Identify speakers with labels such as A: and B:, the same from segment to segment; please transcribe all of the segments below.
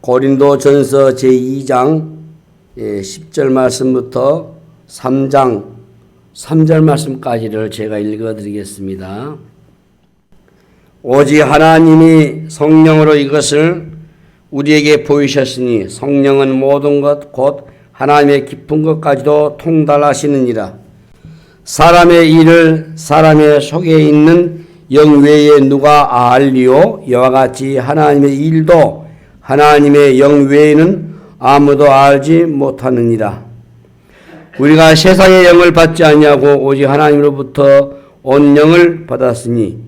A: 고린도전서 제2장 10절 말씀부터 3장 3절 말씀까지를 제가 읽어드리겠습니다. 오직 하나님이 성령으로 이것을 우리에게 보이셨으니 성령은 모든 것 곧 하나님의 깊은 것까지도 통달하시느니라. 사람의 일을 사람의 속에 있는 영 외에 누가 알리요? 이와 같이 하나님의 일도 하나님의 영 외에는 아무도 알지 못하느니라. 우리가 세상의 영을 받지 아니하고 오직 하나님으로부터 온 영을 받았으니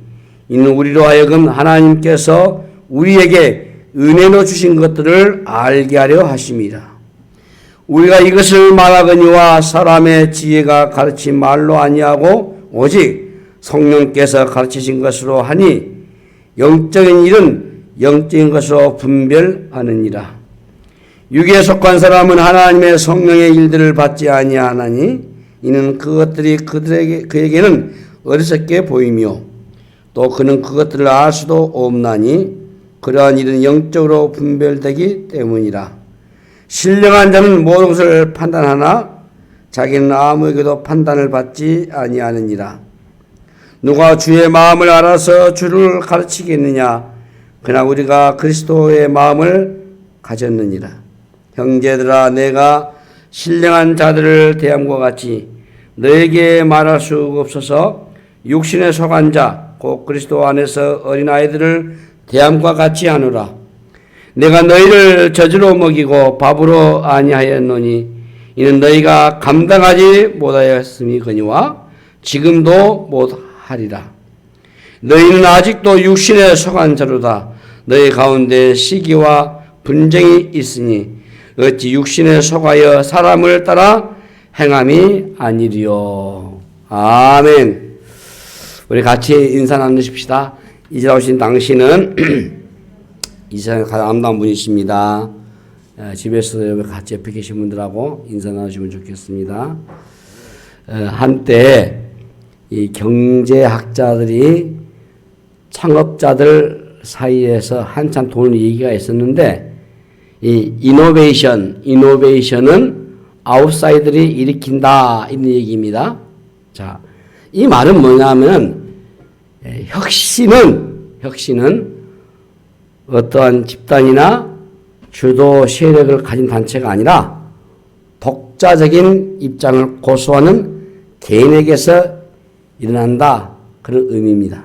A: 이는 우리로 하여금 하나님께서 우리에게 은혜로 주신 것들을 알게 하려 하심이라. 우리가 이것을 말하거니와 사람의 지혜가 가르친 말로 아니하고 오직 성령께서 가르치신 것으로 하니 영적인 일은 영적인 것으로 분별하느니라. 육에 속한 사람은 하나님의 성령의 일들을 받지 아니하나니 이는 그것들이 그에게는 어리석게 보이며 또 그는 그것들을 알 수도 없나니 그러한 일은 영적으로 분별되기 때문이라. 신령한 자는 모든 것을 판단하나 자기는 아무에게도 판단을 받지 아니하느니라. 누가 주의 마음을 알아서 주를 가르치겠느냐? 그러나 우리가 그리스도의 마음을 가졌느니라. 형제들아, 내가 신령한 자들을 대함과 같이 너에게 말할 수 없어서 육신에 속한 자, 곧 그리스도 안에서 어린아이들을 대함과 같이 하노라. 내가 너희를 젖으로 먹이고 밥으로 아니하였노니 이는 너희가 감당하지 못하였음이거니와 지금도 못하리라. 너희는 아직도 육신에 속한 자로다. 너희 가운데 시기와 분쟁이 있으니 어찌 육신에 속하여 사람을 따라 행함이 아니리요. 아멘. 우리 같이 인사 나누십시다. 이제 오신 당신은 이 세상에 가장 아름다운 분이십니다. 집에서 같이 옆에 계신 분들하고 인사 나누시면 좋겠습니다. 한때 이 경제학자들이 창업자들 사이에서 한참 도는 얘기가 있었는데 이 이노베이션은 아웃사이더들이 일으킨다 이런 얘기입니다. 자, 이 말은 뭐냐면 혁신은 어떠한 집단이나 주도 세력을 가진 단체가 아니라 독자적인 입장을 고수하는 개인에게서 일어난다. 그런 의미입니다.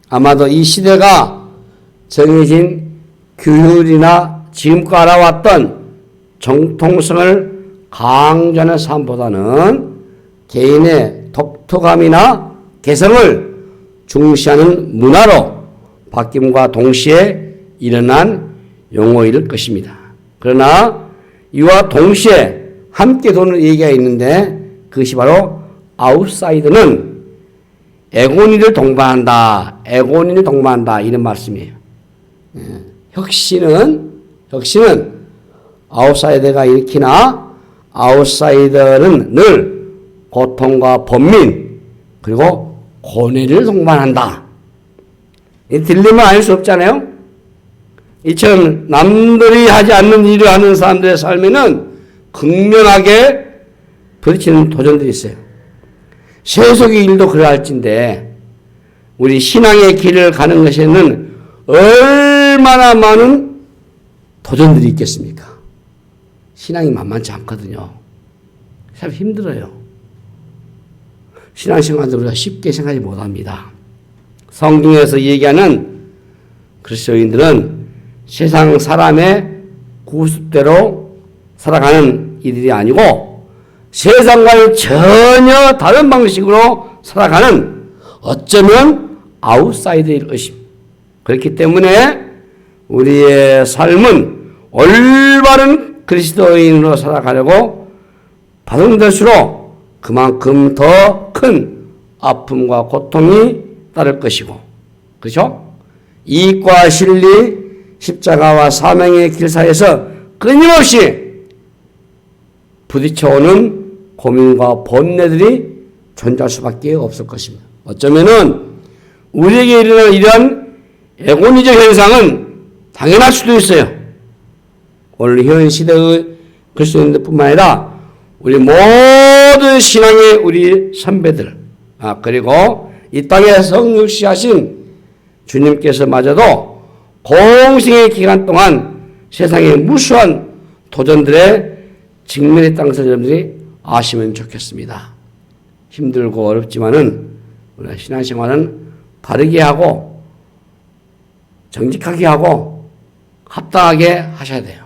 A: 아마도 이 시대가 정해진 규율이나 지금껏 알아왔던 정통성을 강조하는 삶보다는 개인의 독특함이나 개성을 중시하는 문화로 바뀜과 동시에 일어난 용어일 것입니다. 그러나 이와 동시에 함께 도는 얘기가 있는데 그것이 바로 아웃사이더는 애고니를 동반한다. 이런 말씀이에요. 혁신은 아웃사이더가 일으키나 아웃사이더는 늘 고통과 번민 그리고 고뇌를 동반한다. 들리면 알 수 없잖아요. 이처럼 남들이 하지 않는 일을 하는 사람들의 삶에는 극명하게 부딪히는 도전들이 있어요. 세속의 일도 그러할진데 우리 신앙의 길을 가는 것에는 얼마나 많은 도전들이 있겠습니까? 신앙이 만만치 않거든요. 참 힘들어요. 신앙생활도 우리가 쉽게 생각하지 못합니다. 성경에서 얘기하는 그리스도인들은 세상 사람의 구습대로 살아가는 이들이 아니고 세상과는 전혀 다른 방식으로 살아가는 어쩌면 아웃사이더일 것입니다. 그렇기 때문에 우리의 삶은 올바른 그리스도인으로 살아가려고 발전될수록 그만큼 더 큰 아픔과 고통이 따를 것이고, 그렇죠? 이익과 실리, 십자가와 사명의 길 사이에서 끊임없이 부딪혀오는 고민과 번뇌들이 존재할 수밖에 없을 것입니다. 어쩌면은 우리에게 일어나는 이러한 에고니적 현상은 당연할 수도 있어요. 오늘 현 시대의 그리스도인들뿐만 아니라 우리 모든 신앙의 우리 선배들, 그리고 이 땅에 성육시하신 주님께서마저도 공생의 기간 동안 세상의 무수한 도전들에 직면했다는 것을 여러분들이 아시면 좋겠습니다. 힘들고 어렵지만은 우리가 신앙생활은 바르게 하고 정직하게 하고 합당하게 하셔야 돼요.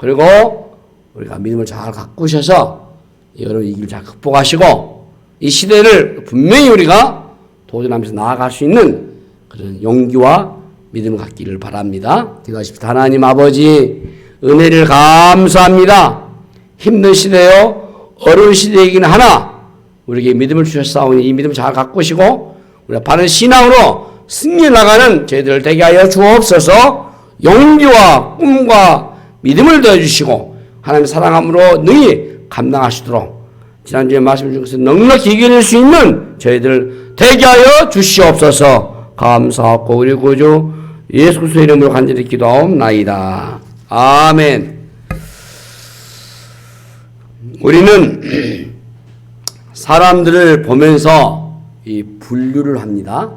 A: 그리고 우리가 믿음을 잘 가꾸셔서 여러분 이 길을 잘 극복하시고 이 시대를 분명히 우리가 도전하면서 나아갈 수 있는 그런 용기와 믿음을 갖기를 바랍니다. 기도하십시다. 하나님 아버지, 은혜를 감사합니다. 힘든 시대요, 어려운 시대이긴 하나 우리에게 믿음을 주셨사오니 이 믿음 잘 가꾸시고 우리가 바른 신앙으로 승리해 나가는 저희들을 되게 하여 주옵소서. 용기와 꿈과 믿음을 더해주시고 하나님 사랑함으로 능히 감당하시도록 지난주에 말씀 중에서 넉넉히 이겨낼 수 있는 저희들 되게 하여 주시옵소서. 감사하고 우리 구주 예수 그리스도의 이름으로 간절히 기도하옵나이다. 아멘. 우리는 사람들을 보면서 이 분류를 합니다.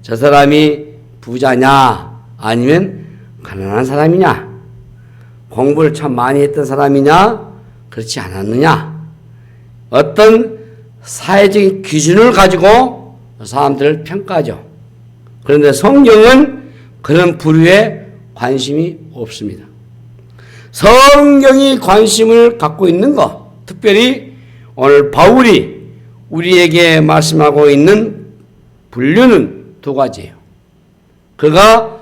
A: 저 사람이 부자냐 아니면 가난한 사람이냐, 공부를 참 많이 했던 사람이냐 그렇지 않았느냐, 어떤 사회적인 기준을 가지고 사람들을 평가하죠. 그런데 성경은 그런 부류에 관심이 없습니다. 성경이 관심을 갖고 있는 것, 특별히 오늘 바울이 우리에게 말씀하고 있는 분류는 두 가지예요. 그가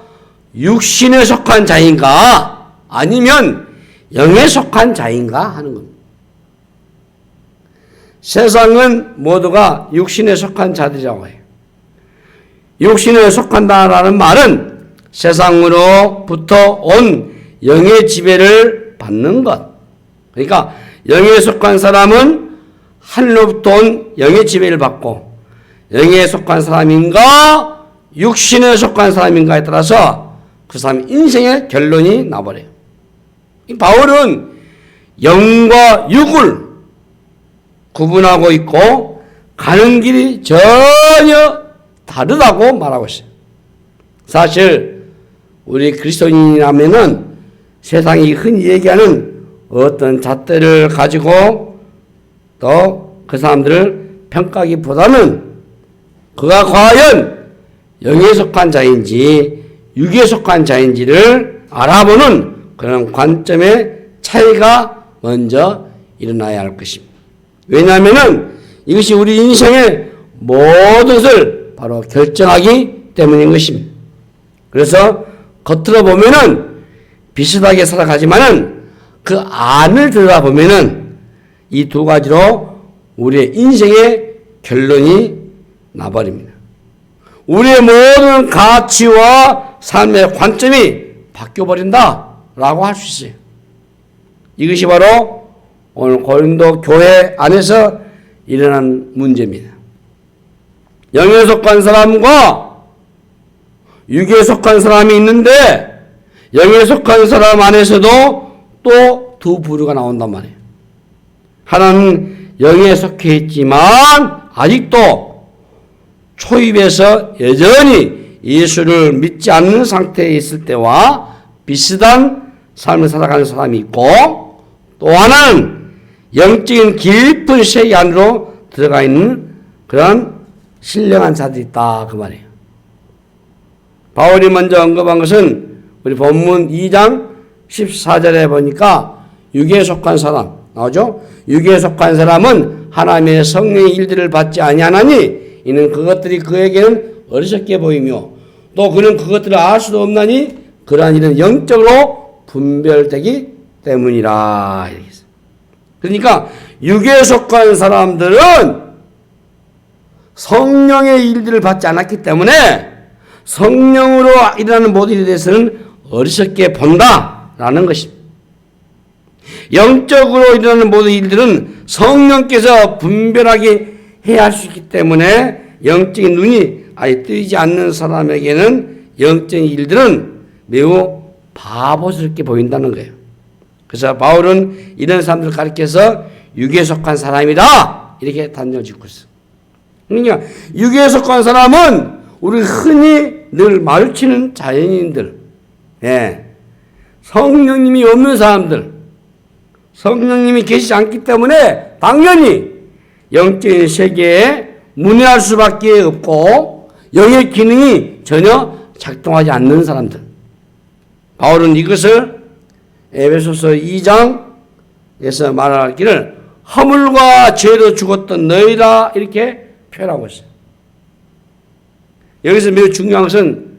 A: 육신에 속한 자인가 아니면 영에 속한 자인가 하는 겁니다. 세상은 모두가 육신에 속한 자들이라고 해요. 육신에 속한다라는 말은 세상으로부터 온 영의 지배를 받는 것. 그러니까 영에 속한 사람은 하늘로부터 온 영의 지배를 받고 영에 속한 사람인가 육신에 속한 사람인가에 따라서 그 사람의 인생의 결론이 나버려요. 이 바울은 영과 육을 구분하고 있고 가는 길이 전혀 다르다고 말하고 있어요. 사실 우리 그리스도인이라면은 세상이 흔히 얘기하는 어떤 잣대를 가지고 또 그 사람들을 평가하기보다는 그가 과연 영에 속한 자인지 육에 속한 자인지를 알아보는 그런 관점의 차이가 먼저 일어나야 할 것입니다. 왜냐하면 이것이 우리 인생의 모든 것을 바로 결정하기 때문인 것입니다. 그래서 겉으로 보면은 비슷하게 살아가지만은 그 안을 들여다보면은 이 두 가지로 우리의 인생의 결론이 나버립니다. 우리의 모든 가치와 삶의 관점이 바뀌어버린다라고 할 수 있어요. 이것이 바로 오늘 고린도 교회 안에서 일어난 문제입니다. 영에 속한 사람과 육에 속한 사람이 있는데 영에 속한 사람 안에서도 또 두 부류가 나온단 말이에요. 하나는 영에 속해 있지만 아직도 초입에서 여전히 예수를 믿지 않는 상태에 있을 때와 비슷한 삶을 살아가는 사람이 있고, 또 하나는 영적인 깊은 세계 안으로 들어가 있는 그런 신령한 자들이 있다 그 말이에요. 바울이 먼저 언급한 것은 우리 본문 2장 14절에 보니까 육에 속한 사람 나오죠. 육에 속한 사람은 하나님의 성령의 일들을 받지 아니하나니 이는 그것들이 그에게는 어리석게 보이며 또 그는 그것들을 알 수도 없나니 그러한 일은 영적으로 분별되기 때문이라. 그러니까 육에 속한 사람들은 성령의 일들을 받지 않았기 때문에 성령으로 일어나는 모든 일에 대해서는 어리석게 본다라는 것입니다. 영적으로 일어나는 모든 일들은 성령께서 분별하게 해야 할 수 있기 때문에 영적인 눈이 아예 뜨이지 않는 사람에게는 영적인 일들은 매우 바보스럽게 보인다는 거예요. 그래서 바울은 이런 사람들을 가리켜서 육에 속한 사람이다 이렇게 단정을 짓고 있어요. 그러니까 육에 속한 사람은 우리 흔히 늘 마주치는 자연인들, 성령님이 없는 사람들, 성령님이 계시지 않기 때문에 당연히 영적인 세계에 문의할 수밖에 없고 영의 기능이 전혀 작동하지 않는 사람들. 바울은 이것을 에베소서 2장에서 말하기를 허물과 죄로 죽었던 너희라 이렇게 표현하고 있어요. 여기서 매우 중요한 것은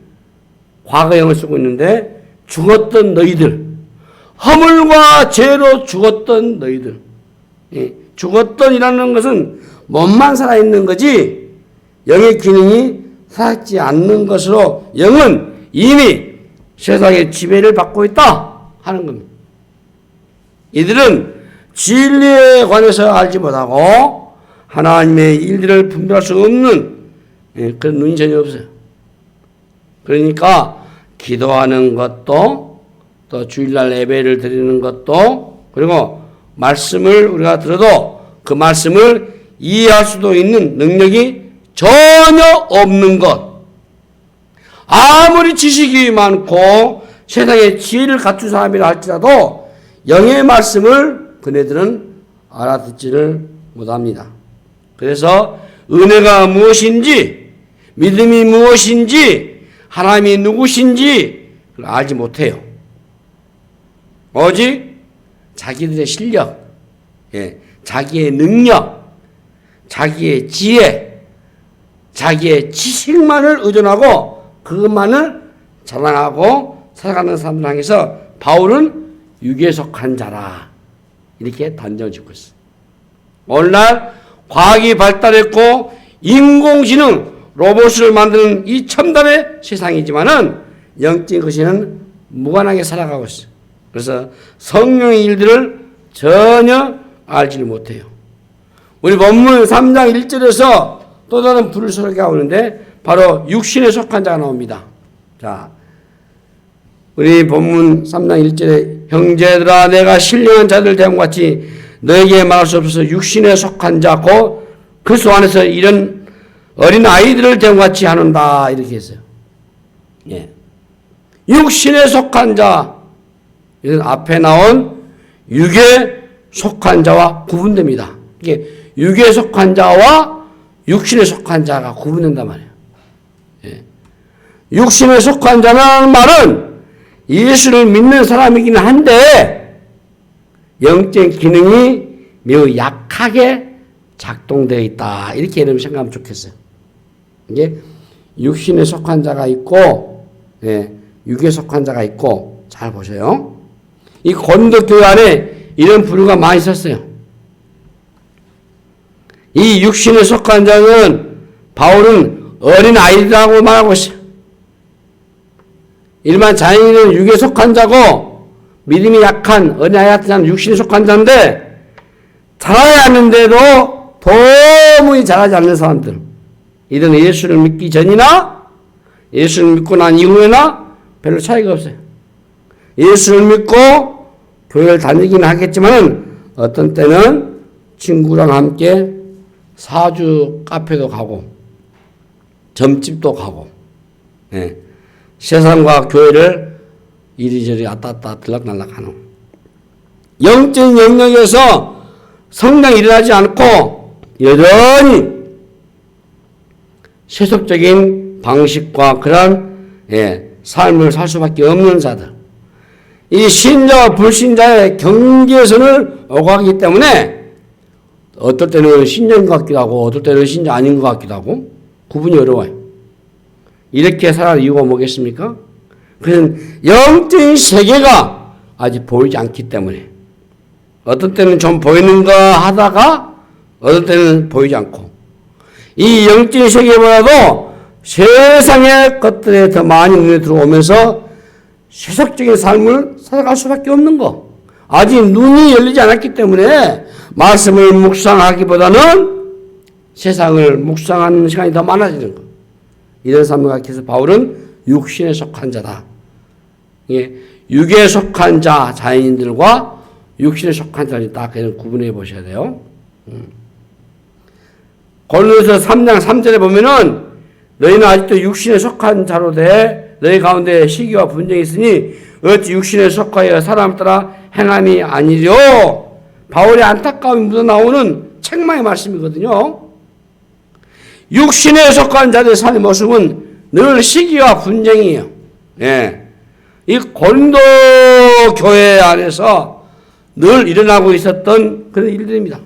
A: 과거형을 쓰고 있는데 죽었던 너희들, 허물과 죄로 죽었던 너희들. 죽었던이라는 것은 몸만 살아있는 거지 영의 기능이 살아있지 않는 것으로 영은 이미 세상의 지배를 받고 있다 하는 겁니다. 이들은 진리에 관해서 알지 못하고 하나님의 일들을 분별할 수 없는 그런 눈이 전혀 없어요. 그러니까 기도하는 것도 또 주일날 예배를 드리는 것도 그리고 말씀을 우리가 들어도 그 말씀을 이해할 수도 있는 능력이 전혀 없는 것. 아무리 지식이 많고 세상에 지혜를 갖춘 사람이라 할지라도 영의 말씀을 그네들은 알아듣지를 못합니다. 그래서 은혜가 무엇인지 믿음이 무엇인지 하나님이 누구신지 알지 못해요. 오직 자기들의 실력, 자기의 능력, 자기의 지혜, 자기의 지식만을 의존하고 그것만을 자랑하고 살아가는 사람들 향해서 바울은 육에 속한 자라 이렇게 단정을 짓고 있어요. 오늘날 과학이 발달했고 인공지능 로봇을 만드는 이 첨단의 세상이지만은 영적인 것이는 무관하게 살아가고 있어요. 그래서 성령의 일들을 전혀 알지를 못해요. 우리 본문 3장 1절에서 또 다른 불을 설교하고 오는데 바로 육신에 속한 자가 나옵니다. 자, 우리 본문 3장 1절에 형제들아 내가 신령한 자들 대함과 같이 너에게 말할 수 없어서 육신에 속한 자고 그리스도 안에서 이런 어린 아이들을 대함과 같이 하는다 이렇게 했어요. 육신에 속한 자 이건 앞에 나온 육에 속한 자와 구분됩니다. 이게 육에 속한 자와 육신에 속한 자가 구분된단 말이에요. 육신에 속한 자라는 말은 예수를 믿는 사람이긴 한데 영적인 기능이 매우 약하게 작동되어 있다. 이렇게 여러분 생각하면 좋겠어요. 이게 육신에 속한 자가 있고 육에 속한 자가 있고 잘 보세요. 이 고린도 교회 안에 이런 부류가 많이 있었어요. 이 육신에 속한 자는 바울은 어린 아이들이라고 말하고 있어요. 일반 자연인은 육에 속한 자고 믿음이 약한 어린아이 같은 자는 육신에 속한 자인데 자라야 하는데도 도무지 자라지 않는 사람들 이들은 예수를 믿기 전이나 예수를 믿고 난 이후에나 별로 차이가 없어요. 예수를 믿고 교회를 다니긴 하겠지만 어떤 때는 친구랑 함께 사주 카페도 가고 점집도 가고 세상과 교회를 이리저리 왔다 갔다 들락날락하는 영적인 영역에서 성장이 일어나지 않고 여전히 세속적인 방식과 그런 삶을 살 수밖에 없는 자들 이 신자와 불신자의 경계선을 오가기 때문에 어떨 때는 신자인 것 같기도 하고 어떨 때는 신자 아닌 것 같기도 하고 구분이 어려워요. 이렇게 살아갈 이유가 뭐겠습니까? 그건 영적인 세계가 아직 보이지 않기 때문에 어떤 때는 좀 보이는가 하다가 어떤 때는 보이지 않고 이 영적인 세계보다도 세상의 것들에 더 많이 눈에 들어오면서 세속적인 삶을 살아갈 수밖에 없는 거. 아직 눈이 열리지 않았기 때문에 말씀을 묵상하기보다는 세상을 묵상하는 시간이 더 많아지는 거. 이런 삶을 가르쳐서 바울은 육신에 속한 자다. 육에 속한 자, 자연인들과 육신에 속한 자를 딱 구분해 보셔야 돼요. 고린도서 3장 3절에 보면은 너희는 아직도 육신에 속한 자로 돼 너희 가운데 시기와 분쟁이 있으니 어찌 육신에 속하여 사람을 따라 행함이 아니려. 바울의 안타까움이 묻어나오는 책망의 말씀이거든요. 육신에 속한 자들의 삶의 모습은 늘 시기와 분쟁이에요. 예. 이 고린도 교회 안에서 늘 일어나고 있었던 그런 일들입니다.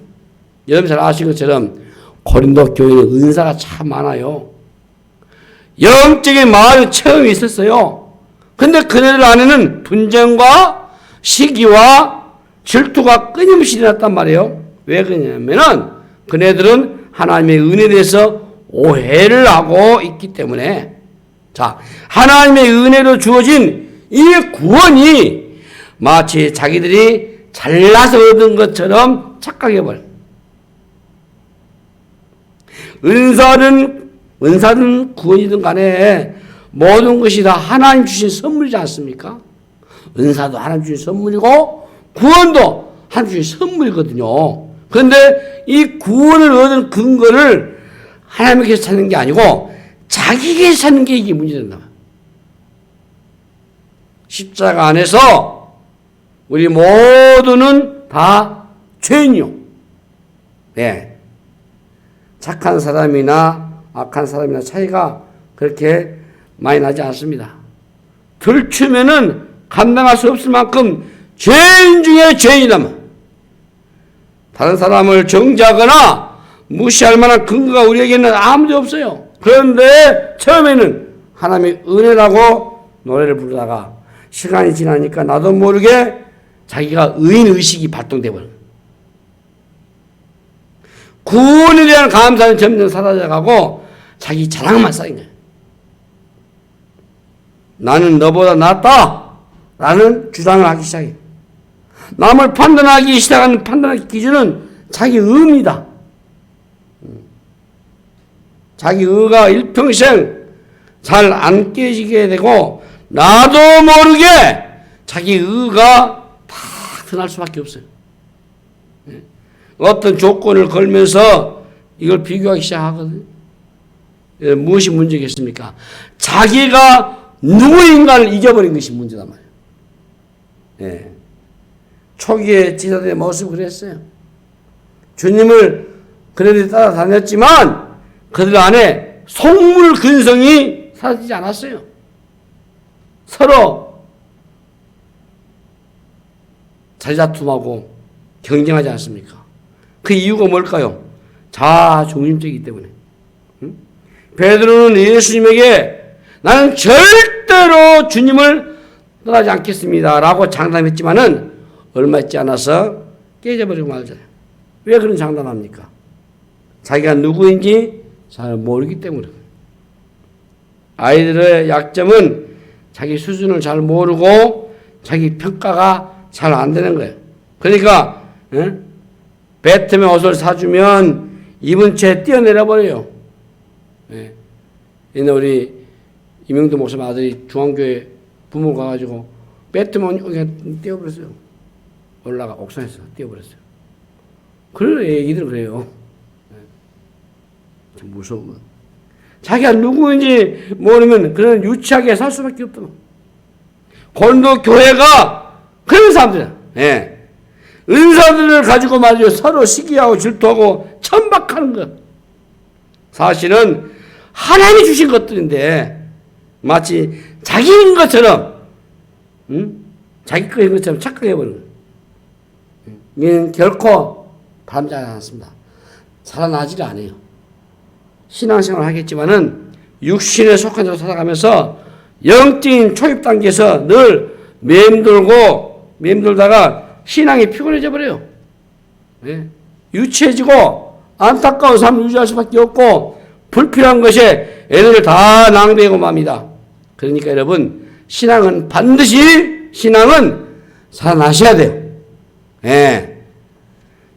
A: 여러분 잘 아시는 것처럼 고린도 교회는 은사가 참 많아요. 영적인 마을의 체험이 있었어요. 근데 그네들 안에는 분쟁과 시기와 질투가 끊임없이 일어났단 말이에요. 왜 그러냐면은 그네들은 하나님의 은혜에 대해서 오해를 하고 있기 때문에. 자, 하나님의 은혜로 주어진 이 구원이 마치 자기들이 잘나서 얻은 것처럼 착각해버려. 은사든 구원이든 간에 모든 것이 다 하나님 주신 선물이지 않습니까? 은사도 하나님 주신 선물이고 구원도 하나님 주신 선물이거든요. 그런데 이 구원을 얻은 근거를 하나님께서 찾는 게 아니고 자기에게서 찾는 게 이게 문제된다. 십자가 안에서 우리 모두는 다 죄인이요. 네. 착한 사람이나 악한 사람이나 차이가 그렇게 많이 나지 않습니다. 들추면은 감당할 수 없을 만큼 죄인 중에 죄인이다. 다른 사람을 정죄하거나 무시할 만한 근거가 우리에게는 아무도 없어요. 그런데 처음에는 하나님의 은혜라고 노래를 부르다가 시간이 지나니까 나도 모르게 자기가 의인의식이 발동돼 버려요. 구원에 대한 감사는 점점 사라져가고 자기 자랑만 쌓인 거예요. 나는 너보다 낫다 라는 주장을 하기 시작해요. 남을 판단하기 시작하는 판단의 기준은 자기 의입니다. 자기 의가 일평생 잘 안 깨지게 되고 나도 모르게 자기 의가 다 드러날 수밖에 없어요. 어떤 조건을 걸면서 이걸 비교하기 시작하거든요. 무엇이 문제겠습니까? 자기가 누구인가를 잊어버린 것이 문제단 말이에요. 예. 초기에 지도자의 모습이 그랬어요. 주님을 그들이 따라다녔지만 그들 안에 속물 근성이 사라지지 않았어요. 서로 자리다툼하고 경쟁하지 않습니까? 그 이유가 뭘까요? 자중심적이기 때문에. 베드로는 예수님에게 나는 절대로 주님을 떠나지 않겠습니다 라고 장담했지만은 얼마 있지 않아서 깨져버리고 말잖아요. 왜 그런 장담합니까? 자기가 누구인지 잘 모르기 때문에. 아이들의 약점은 자기 수준을 잘 모르고 자기 평가가 잘 안 되는 거예요. 그러니까 배트맨 옷을 사주면 입은 채 뛰어내려 버려요. 옛날 우리 이명도 목사님 아들이 중앙교회 부모 가가지고 배트맨 그냥 띄워버렸어요. 올라가 옥상에서 띄워버렸어요. 그런 애기들 그래요. 좀 무서워. 자기가 누구인지 모르면 그런 유치하게 살 수밖에 없다. 고린도 교회가 그런 사람들이야. 예. 은사들을 가지고 말이죠. 서로 시기하고 질투하고 천박하는 것. 사실은 하나님이 주신 것들인데 마치 자기인 것처럼 자기 거인 것처럼 착각해버리는 거예요. 이는 결코 바람직하지 않습니다. 살아나지를 않아요. 신앙생활을 하겠지만은 육신에 속한 자로 살아가면서 영적인 초입 단계에서 늘 맴돌다가 신앙이 피곤해져 버려요. 네. 유치해지고 안타까운 삶을 유지할 수밖에 없고 불필요한 것에 에너지를 다 낭비하고 맙니다. 그러니까 여러분 신앙은 살아나셔야 돼요. 네.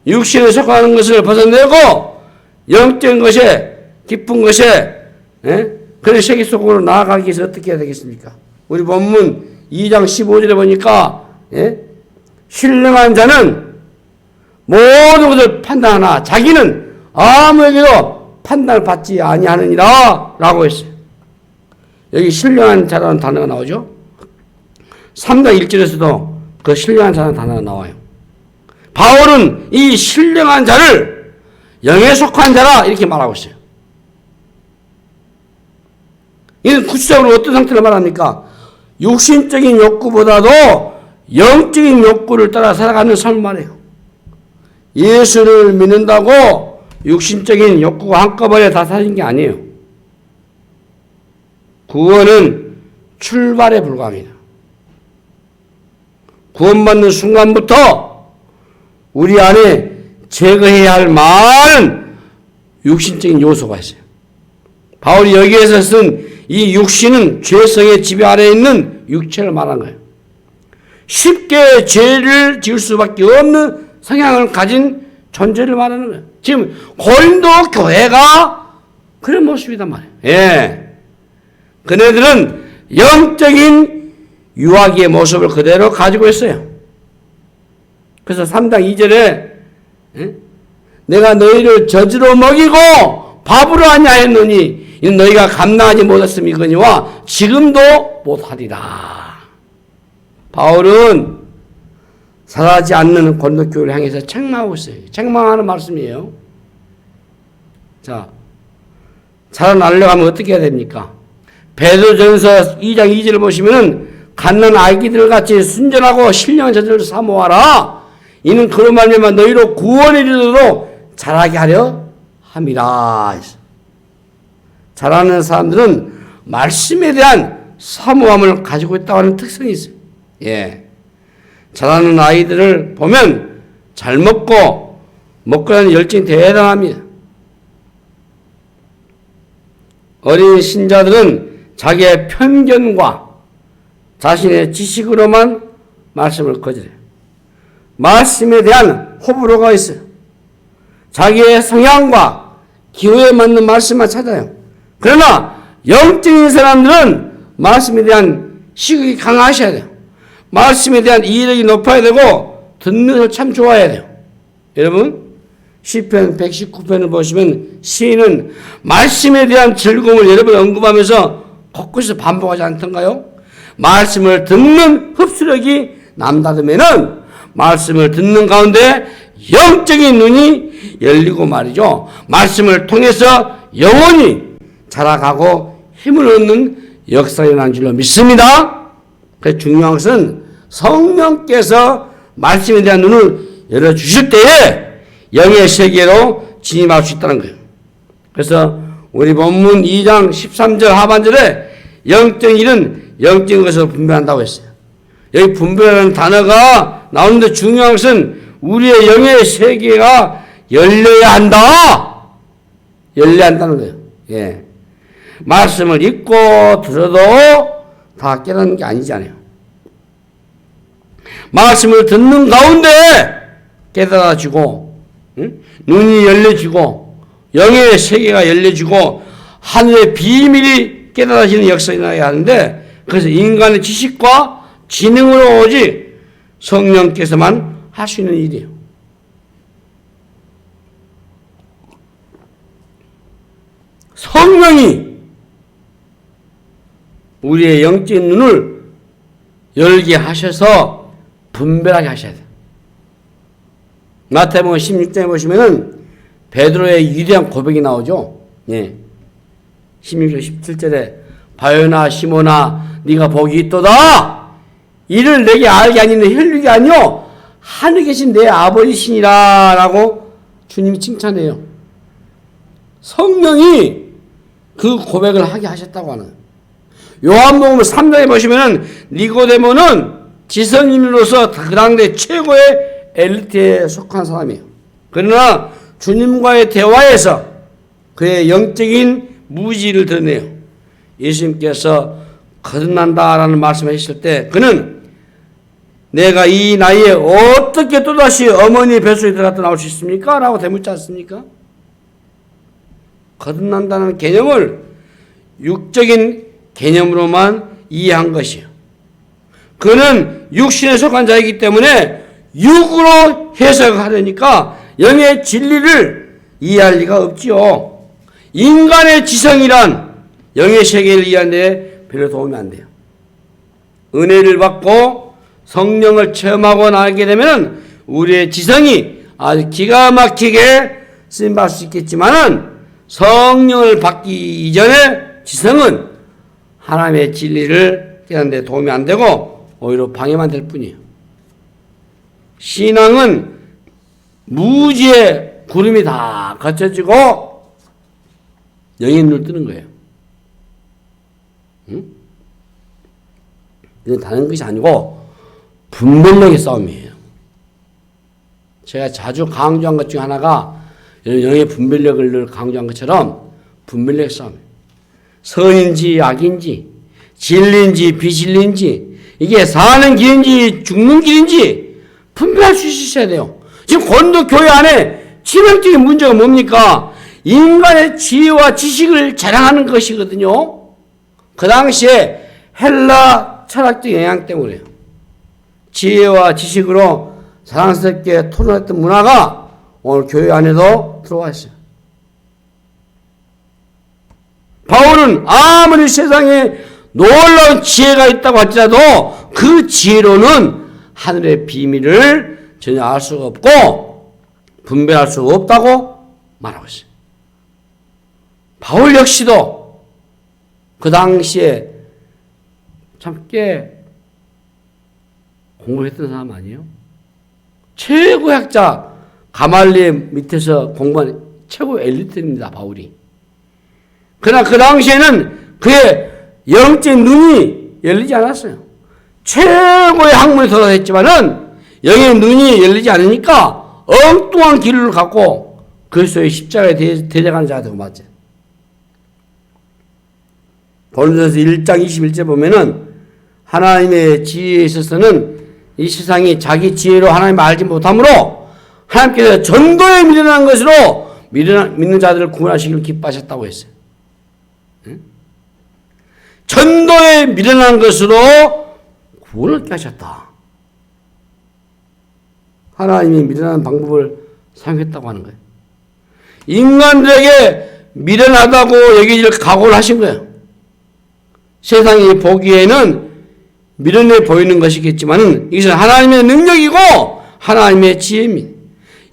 A: 육신에 속하는 것을 벗어내고 영적인 것에 기쁜 것에 그런 세계 속으로 나아가기 위해서 어떻게 해야 되겠습니까? 우리 본문 2장 15절에 보니까 신령한 자는 모든 것을 판단하나 자기는 아무에게도 판단을 받지 아니하느니라 라고 했어요. 여기 신령한 자라는 단어가 나오죠. 3장 1절에서도 그 신령한 자라는 단어가 나와요. 바울은 이 신령한 자를 영에 속한 자라 이렇게 말하고 있어요. 이는 구체적으로 어떤 상태를 말합니까? 육신적인 욕구보다도 영적인 욕구를 따라 살아가는 삶을 말해요. 예수를 믿는다고 육신적인 욕구가 한꺼번에 다 사라진 게 아니에요. 구원은 출발에 불과합니다. 구원받는 순간부터 우리 안에 제거해야 할 많은 육신적인 요소가 있어요. 바울이 여기에서 쓴 이 육신은 죄성의 지배 아래에 있는 육체를 말한 거예요. 쉽게 죄를 지을 수밖에 없는 성향을 가진 존재를 말하는 거예요. 지금 고린도 교회가 그런 모습이단 말이에요. 예. 그네들은 영적인 유아기의 모습을 그대로 가지고 있어요. 그래서 3장 2절에 내가 너희를 젖으로 먹이고 밥으로 하냐 했노니 이는 너희가 감당하지 못했음이거니와 지금도 못하리라. 바울은 살아지 않는 고린도 교회를 향해서 책망하고 있어요. 책망하는 말씀이에요. 자, 살아나려고 하면 어떻게 해야 됩니까? 베드로전서 2장 2절을 보시면은 갓난 아기들 같이 순전하고 신령한 자들을 사모하라. 이는 그로 말미암아 너희로 구원에 이르도록 자라게 하려 함이라. 자라는 사람들은 말씀에 대한 사모함을 가지고 있다고 하는 특성이 있어요. 예. 자라는 아이들을 보면 잘 먹고 나는 열정이 대단합니다. 어린 신자들은 자기의 편견과 자신의 지식으로만 말씀을 거절해요. 말씀에 대한 호불호가 있어요. 자기의 성향과 기호에 맞는 말씀만 찾아요. 그러나 영적인 사람들은 말씀에 대한 시각이 강하셔야 돼요. 말씀에 대한 이해력이 높아야 되고 듣는 걸 참 좋아해야 돼요. 여러분 시편 119편을 보시면 시인은 말씀에 대한 즐거움을 여러 번 언급하면서 곳곳에서 반복하지 않던가요? 말씀을 듣는 흡수력이 남다르면은 말씀을 듣는 가운데 영적인 눈이 열리고 말이죠. 말씀을 통해서 영원히 자라가고 힘을 얻는 역사가 일어난 줄로 믿습니다. 그래서 중요한 것은 성령께서 말씀에 대한 눈을 열어주실 때에 영의 세계로 진입할 수 있다는 거예요. 그래서 우리 본문 2장 13절 하반절에 영적인 일은 영적인 것으로 분별한다고 했어요. 여기 분별하는 단어가 나오는데 중요한 것은 우리의 영의 세계가 열려야 한다. 열려야 한다는 거예요. 예. 말씀을 읽고 들어도 다 깨닫는 게 아니잖아요. 말씀을 듣는 가운데 깨달아지고 눈이 열려지고 영의 세계가 열려지고 하늘의 비밀이 깨달아지는 역사가 일어나야 하는데 그래서 인간의 지식과 지능으로 오지 성령께서만 할 수 있는 일이에요. 성령이 우리의 영적인 눈을 열게 하셔서 분별하게 하셔야 돼요. 마태복음 16장에 보시면은 베드로의 위대한 고백이 나오죠. 예. 16절 17절에 바요나 시몬아 네가 복이 있도다. 이를 내게 알게 아니는 혈육이 아니요 하늘에 계신 내 아버지시니라 라고 주님이 칭찬해요. 성령이 그 고백을 하게 하셨다고 하는. 요한복음 3장에 보시면은 니고데모는 지성인으로서 그 당대 최고의 엘리트에 속한 사람이에요. 그러나 주님과의 대화에서 그의 영적인 무지를 드러내요. 예수님께서 거듭난다라는 말씀을 하실 때 그는 내가 이 나이에 어떻게 또다시 어머니 뱃속에 들어갔다 나올 수 있습니까? 라고 대묻지 않습니까? 거듭난다는 개념을 육적인 개념으로만 이해한 것이에요. 그는 육신에 속한 자이기 때문에 육으로 해석하려니까 영의 진리를 이해할 리가 없지요. 인간의 지성이란 영의 세계를 이해하는데 별로 도움이 안 돼요. 은혜를 받고 성령을 체험하고 나게 되면 우리의 지성이 아주 기가 막히게 쓰임받을 수 있겠지만은 성령을 받기 이전에 지성은 하나님의 진리를 깨닫는 데 도움이 안 되고 오히려 방해만 될 뿐이에요. 신앙은 무지의 구름이 다 걷혀지고 영의 눈을 뜨는 거예요. 응? 이건 다른 것이 아니고 분별력의 싸움이에요. 제가 자주 강조한 것 중에 하나가 영의 분별력을 늘 강조한 것처럼 분별력의 싸움이에요. 선인지 악인지 진리인지 비진리인지 이게 사는 길인지 죽는 길인지 분별할 수 있어야 돼요. 지금 고린도 교회 안에 치명적인 문제가 뭡니까? 인간의 지혜와 지식을 자랑하는 것이거든요. 그 당시에 헬라 철학적 영향 때문에요. 지혜와 지식으로 자랑스럽게 토론했던 문화가 오늘 교회 안에도 들어와 있어요. 바울은 아무리 세상에 놀라운 지혜가 있다고 할지라도 그 지혜로는 하늘의 비밀을 전혀 알 수가 없고 분별할 수가 없다고 말하고 있어요. 바울 역시도 그 당시에 참 꽤 공부를 했던 사람 아니에요? 최고 학자 가말리엘 밑에서 공부한 최고 엘리트입니다, 바울이. 그러나 그 당시에는 그의 영적 눈이 열리지 않았어요. 최고의 학문에 도달했지만은 영의 눈이 열리지 않으니까 엉뚱한 길을 갖고 그리스도의 십자가에 대적하는 자가 되고 맞죠. 고린도전서 1장 21절 보면은 하나님의 지혜에 있어서는 이 세상이 자기 지혜로 하나님을 알지 못하므로 하나님께서 전도에 미련한 것으로 믿는 자들을 구원하시기를 기뻐하셨다고 했어요. 전도에 미련한 것으로 구원을 하셨다. 하나님이 미련한 방법을 사용했다고 하는 거예요. 인간들에게 미련하다고 여기질 각오를 하신 거예요. 세상이 보기에는 미련해 보이는 것이겠지만 이것은 하나님의 능력이고 하나님의 지혜입니다.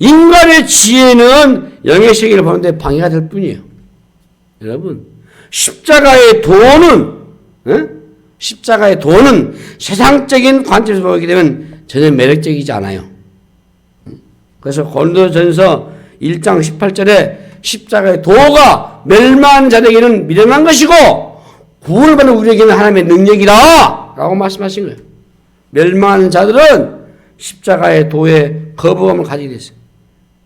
A: 인간의 지혜는 영의 세계를 보는데 방해가 될 뿐이에요. 여러분, 십자가의 도는 세상적인 관점에서 보게 되면 전혀 매력적이지 않아요. 그래서 고린도전서 1장 18절에 십자가의 도가 멸망하는 자들에게는 미련한 것이고 구원을 받는 우리에게는 하나님의 능력이라 라고 말씀하신 거예요. 멸망하는 자들은 십자가의 도에 거부감을 가지게 됐어요.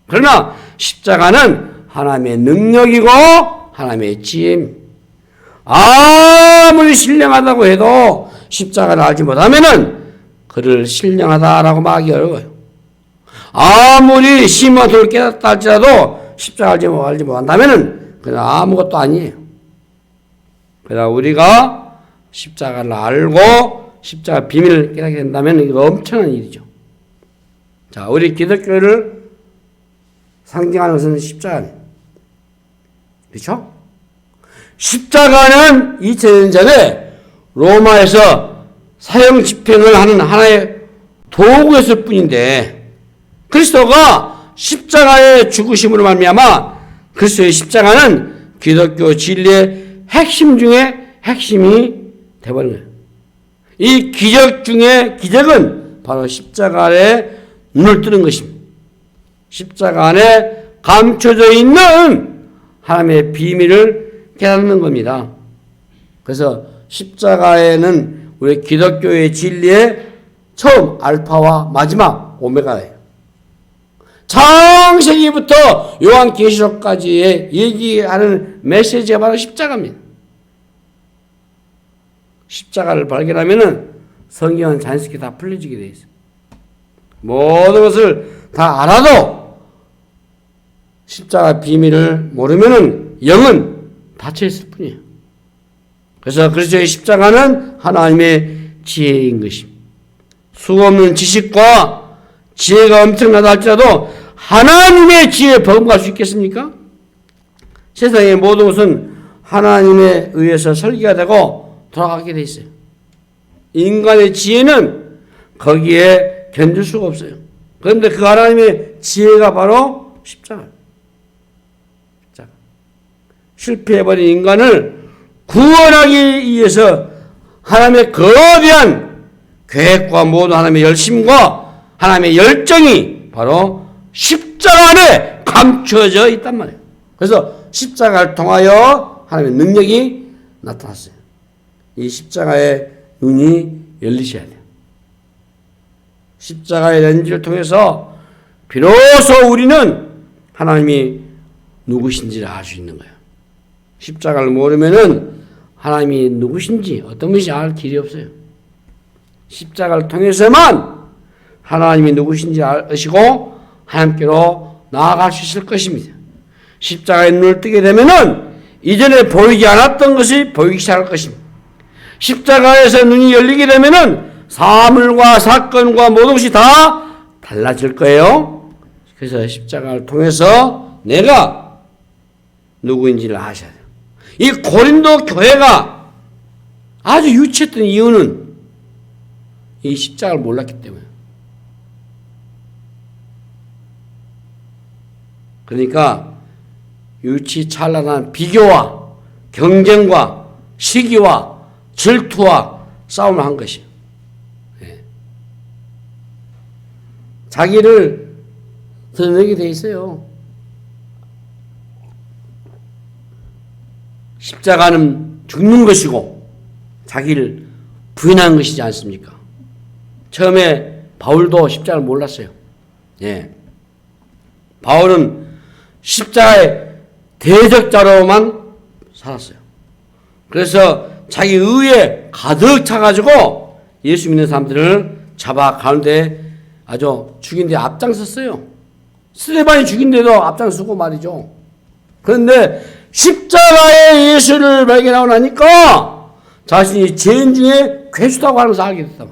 A: 그러나 십자가는 하나님의 능력이고 하나님의 지혜입니다. 아무리 신령하다고 해도 십자가를 알지 못하면은 그를 신령하다라고 말하기 어려워요. 아무리 심한 도를 깨닫다 할지라도 십자가를 알지 못한다면은 그는 아무것도 아니에요. 그러나 우리가 십자가를 알고 십자가 비밀을 깨닫게 된다면 이거 엄청난 일이죠. 자, 우리 기독교를 상징하는 것은 십자가입니다. 그렇죠? 십자가는 2000년 전에 로마에서 사형 집행을 하는 하나의 도구였을 뿐인데 그리스도가 십자가의 죽으심으로 말미암아 그리스도의 십자가는 기독교 진리의 핵심 중에 핵심이 되어버린 거예요. 이 기적 중에 기적은 바로 십자가 안에 눈을 뜨는 것입니다. 십자가 안에 감춰져 있는 하나님의 비밀을 깨닫는 겁니다. 그래서 십자가에는 우리 기독교의 진리의 처음 알파와 마지막 오메가예요. 창세기부터 요한계시록까지의 얘기하는 메시지가 바로 십자가입니다. 십자가를 발견하면은 성경은 자연스럽게 다 풀려지게 되어 있어요. 모든 것을 다 알아도 십자가 비밀을 모르면은 영은 닫혀 있을 뿐이에요. 그래서 그리스도의 십자가는 하나님의 지혜인 것입니다. 수없는 지식과 지혜가 엄청나다 할지라도 하나님의 지혜에 버금갈 수 있겠습니까? 세상의 모든 것은 하나님에 의해서 설계가 되고 돌아가게 돼 있어요. 인간의 지혜는 거기에 견딜 수가 없어요. 그런데 그 하나님의 지혜가 바로 십자가. 실패해버린 인간을 구원하기 위해서 하나님의 거대한 계획과 모든 하나님의 열심과 하나님의 열정이 바로 십자가 안에 감추어져 있단 말이에요. 그래서 십자가를 통하여 하나님의 능력이 나타났어요. 이 십자가의 눈이 열리셔야 돼요. 십자가의 렌즈를 통해서 비로소 우리는 하나님이 누구신지를 알 수 있는 거예요. 십자가를 모르면은 하나님이 누구신지 어떤 분인지 알 길이 없어요. 십자가를 통해서만 하나님이 누구신지 아시고 하나님께로 나아갈 수 있을 것입니다. 십자가의 눈을 뜨게 되면은 이전에 보이지 않았던 것이 보이기 시작할 것입니다. 십자가에서 눈이 열리게 되면은 사물과 사건과 모든 것이 다 달라질 거예요. 그래서 십자가를 통해서 내가 누구인지를 아셔야 돼요. 이 고린도 교회가 아주 유치했던 이유는 이 십자가를 몰랐기 때문에. 그러니까 유치찬란한 비교와 경쟁과 시기와 질투와 싸움을 한 것이에요. 자기를 드러내게 돼 있어요. 십자가는 죽는 것이고 자기를 부인하는 것이지 않습니까? 처음에 바울도 십자가를 몰랐어요. 예. 바울은 십자가의 대적자로만 살았어요. 그래서 자기 의에 가득 차가지고 예수 믿는 사람들을 잡아 가운데 아주 죽인 데 앞장섰어요. 스데반이 죽인 데도 앞장서고 말이죠. 그런데 십자가의 예수를 발견하고 나니까 자신이 죄인 중에 괴수다고 하는 것을 알게 됐다.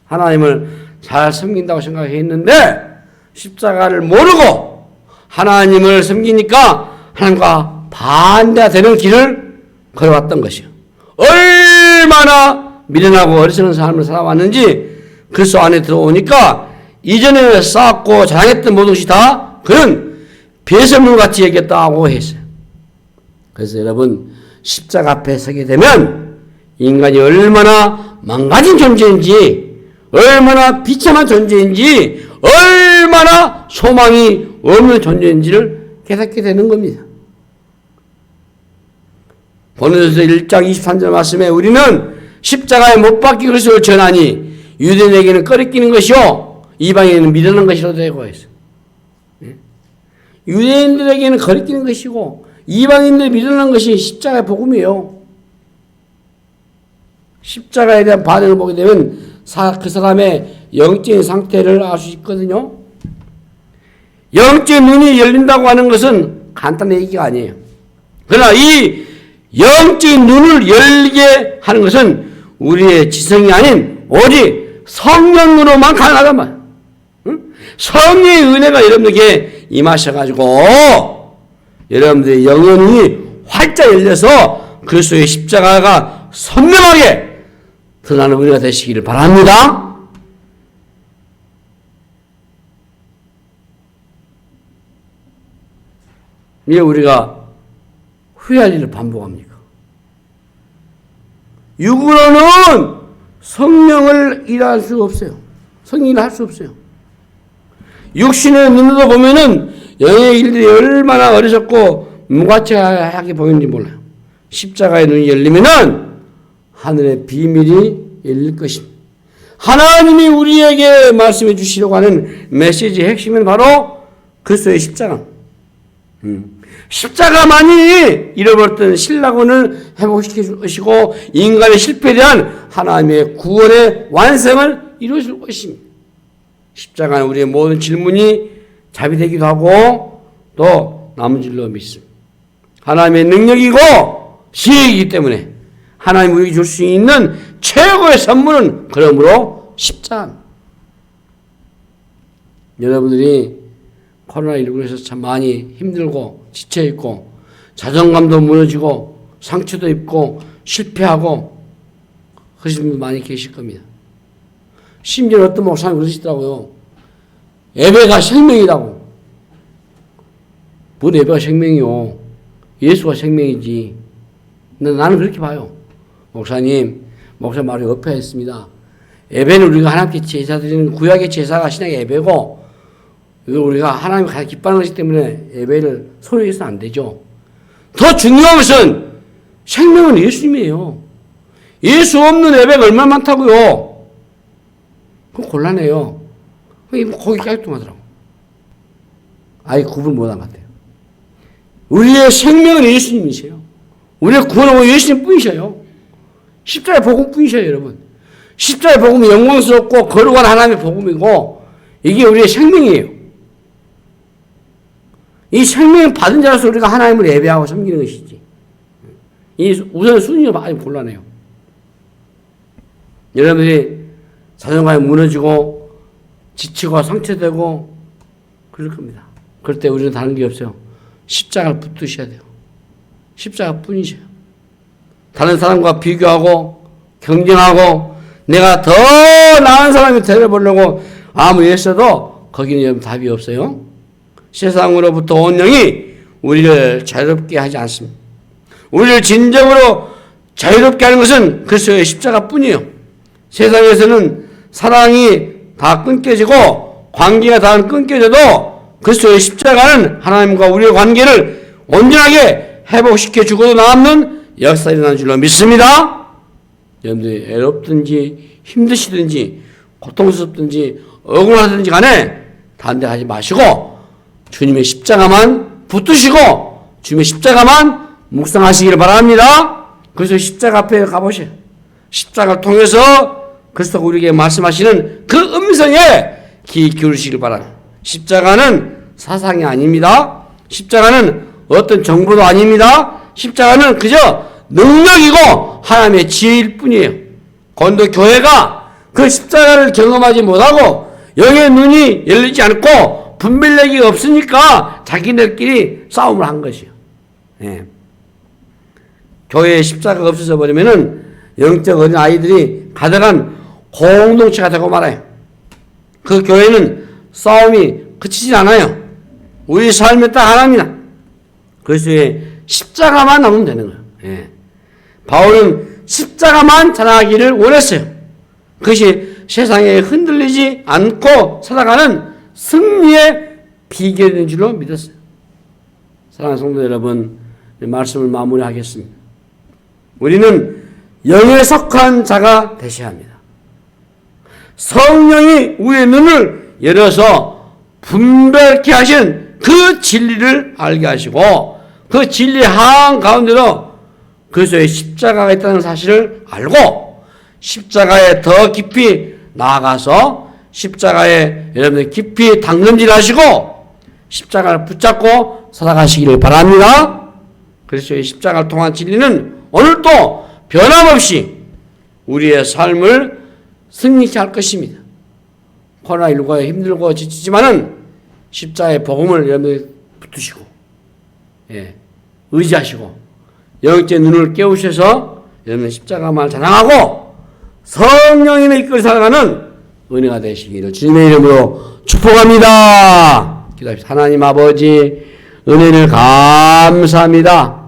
A: 하나님을 잘 섬긴다고 생각했는데 십자가를 모르고 하나님을 섬기니까 하나님과 반대가 되는 길을 걸어왔던 것이요. 얼마나 미련하고 어리석은 삶을 살아왔는지 그리스도 안에 들어오니까 이전에 쌓았고 자랑했던 모든 것이 다 그런 배설물같이 여겼다고 했어요. 그래서 여러분 십자가 앞에 서게 되면 인간이 얼마나 망가진 존재인지 얼마나 비참한 존재인지 얼마나 소망이 없는 존재인지를 깨닫게 되는 겁니다. 고린도전서 1장 23절 말씀에 우리는 십자가에 못 박힌 그리스도를 전하니 유대인에게는 꺼리끼는 것이요 이방인에게는 미련한 것이라 되고 했어요. 유대인들에게는 거리끼는 것이고 이방인들이 미련한 것이 십자가의 복음이에요. 십자가에 대한 반응을 보게 되면 그 사람의 영적인 상태를 알 수 있거든요. 영적인 눈이 열린다고 하는 것은 간단한 얘기가 아니에요. 그러나 이 영적인 눈을 열리게 하는 것은 우리의 지성이 아닌 오직 성령으로만 가능하단 말이에요. 성령의 은혜가 여러분에게 임하셔가지고 여러분들의 영혼이 활짝 열려서 그리스도의 십자가가 선명하게 드러나는 우리가 되시기를 바랍니다. 왜 우리가 후회할 일을 반복합니까? 육으로는 성령을 일할 수 없어요. 성령을 할 수 없어요. 육신의 눈으로 보면은 영의 일들이 얼마나 어리석고 무가치하게 보이는지 몰라요. 십자가의 눈이 열리면은 하늘의 비밀이 열릴 것입니다. 하나님이 우리에게 말씀해 주시려고 하는 메시지의 핵심은 바로 그리스도의 십자가. 십자가만이 잃어버렸던 신라곤을 회복시키시고 인간의 실패에 대한 하나님의 구원의 완성을 이루실 것입니다. 십자가는 우리의 모든 질문이 자비되기도 하고 또 남은 줄로 믿습니다. 하나님의 능력이고 지혜이기 때문에 하나님 우리에게 줄 수 있는 최고의 선물은 그러므로 십자가입니다. 여러분들이 코로나19에서 참 많이 힘들고 지쳐있고 자존감도 무너지고 상처도 입고 실패하고 그러신 분들 많이 계실 겁니다. 심지어 어떤 목사님 그러시더라고요. 예배가 생명이라고. 뭔 예배가 생명이요? 예수가 생명이지. 근데 나는 그렇게 봐요. 목사님, 목사 말이 어폐했습니다. 예배는 우리가 하나님께 제사 드리는 구약의 제사가 신약의 예배고, 이거 우리가 하나님이 가장 기뻐하는 것이기 때문에 예배를 소홀해서는 안 되죠. 더 중요한 것은 생명은 예수님이에요. 예수 없는 예배가 얼마나 많다고요. 그거 곤란해요. 거기 깔끔하더라고. 아예 구분 못한 것 같아요. 우리의 생명은 예수님이세요. 우리의 구원은 예수님 뿐이셔요. 십자가의 복음 뿐이셔요, 여러분. 십자가의 복음이 영광스럽고 거룩한 하나님의 복음이고 이게 우리의 생명이에요. 이 생명을 받은 자로서 우리가 하나님을 예배하고 섬기는 것이지. 이 우선 순위가 아주 곤란해요. 여러분들이 자존감이 무너지고 지치고 상처되고 그럴 겁니다. 그럴 때 우리는 다른 게 없어요. 십자가를 붙드셔야 돼요. 십자가 뿐이셔요. 다른 사람과 비교하고 경쟁하고 내가 더 나은 사람이 되어보려고 아무리 애써도 거기는 여러분 답이 없어요. 세상으로부터 온 영이 우리를 자유롭게 하지 않습니다. 우리를 진정으로 자유롭게 하는 것은 그리스도의 십자가 뿐이에요. 세상에서는 사랑이 다 끊겨지고 관계가 다 끊겨져도 그리스도의 십자가는 하나님과 우리의 관계를 온전하게 회복시켜 주고도 남는 역사가 일어나는 줄로 믿습니다. 여러분들이 애롭든지 힘드시든지 고통스럽든지 억울하든지 간에 단대하지 마시고 주님의 십자가만 붙드시고 주님의 십자가만 묵상하시기를 바랍니다. 그래서 십자가 앞에 가보세요. 십자가를 통해서 그리스도가 우리에게 말씀하시는 그 음성에 귀 기울이시길 바랍니다. 십자가는 사상이 아닙니다. 십자가는 어떤 정보도 아닙니다. 십자가는 그저 능력이고 하나님의 지혜일 뿐이에요. 건도 교회가 그 십자가를 경험하지 못하고 영의 눈이 열리지 않고 분별력이 없으니까 자기들끼리 싸움을 한 것이에요. 예. 교회에 십자가가 없어져 버리면은 영적 어린 아이들이 가득한 공동체가 되고 말아요. 그 교회는 싸움이 그치진 않아요. 우리 삶에 딱 하나입니다. 그래서 십자가만 남으면 되는 거예요. 예. 바울은 십자가만 자랑하기를 원했어요. 그것이 세상에 흔들리지 않고 살아가는 승리의 비결인 줄로 믿었어요. 사랑하는 성도 여러분, 말씀을 마무리하겠습니다. 우리는 영에 속한 자가 되셔야 합니다. 성령이 우리의 눈을 열어서 분별케 하신 그 진리를 알게 하시고 그 진리의 한가운데로 그리스도의 십자가가 있다는 사실을 알고 십자가에 더 깊이 나아가서 십자가에 여러분들 깊이 당근질하시고 십자가를 붙잡고 살아가시기를 바랍니다. 그리스도의 십자가를 통한 진리는 오늘도 변함없이 우리의 삶을 승리케 할 것입니다. 코로나19가 힘들고 지치지만은 십자가의 복음을 여러분들 붙드시고 의지하시고 영적 눈을 깨우셔서 여러분 십자가만 자랑하고 성령님의 이끌 살아가는 은혜가 되시기를 주님의 이름으로 축복합니다. 기도합시다. 하나님 아버지 은혜를 감사합니다.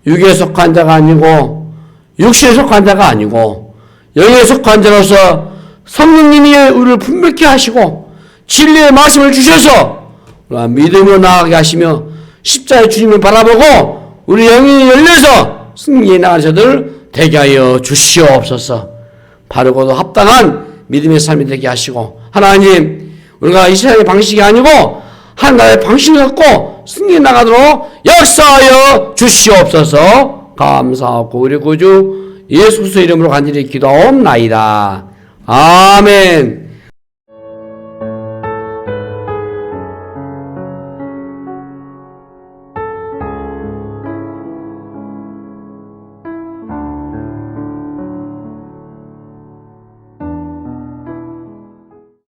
A: 육에 속한 자가 아니고 육신에 속한 자가 아니고 영에 속한 자로서 성령님이 우리를 분별케 하시고 진리의 말씀을 주셔서 믿음으로 나아가게 하시며 십자가의 주님을 바라보고 우리 영이 열려서 승리에 나가는 자들 되게 하여 주시옵소서. 바르고도 합당한 믿음의 삶이 되게 하시고 하나님 우리가 이 세상의 방식이 아니고 하나님의 방식을 갖고 승리에 나가도록 역사하여 주시옵소서. 감사하고 우리 구주 예수 그리스도 이름으로 간절히 기도하옵나이다. 아멘.